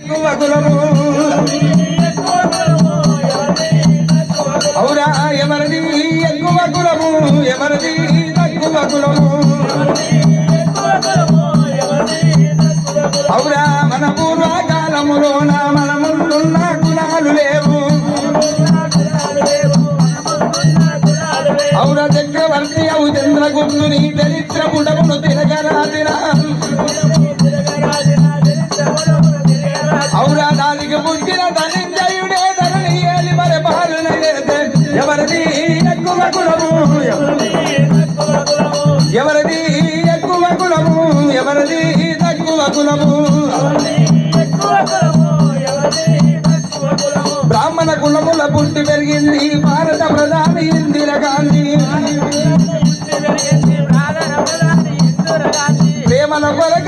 ఎక్కువ కులము అవురా ఎవరిది ఎక్కువ కులము ఎవరిది తక్కువ కులము అవురా మన పూర్వకాలములోన మన ముందున్న కులాలు లేవు అవురా చక్రవర్తి అవు చంద్రగుప్తుని చరిత్ర పుటమును తిరగరాదిరా అవురా దానికి పుట్టిన ధనంజయుడే ధరణి ఏలి మరి పాలన చేస్తే ఎవరిది ఎక్కువ కులము ఎవరిది ఎక్కువ కులము ఎవరిది తక్కువ కులము బ్రాహ్మణ కులముల పుట్టి పెరిగింది భారత ప్రధాని ఇందిరా గాంధీ ప్రేమల కొరకు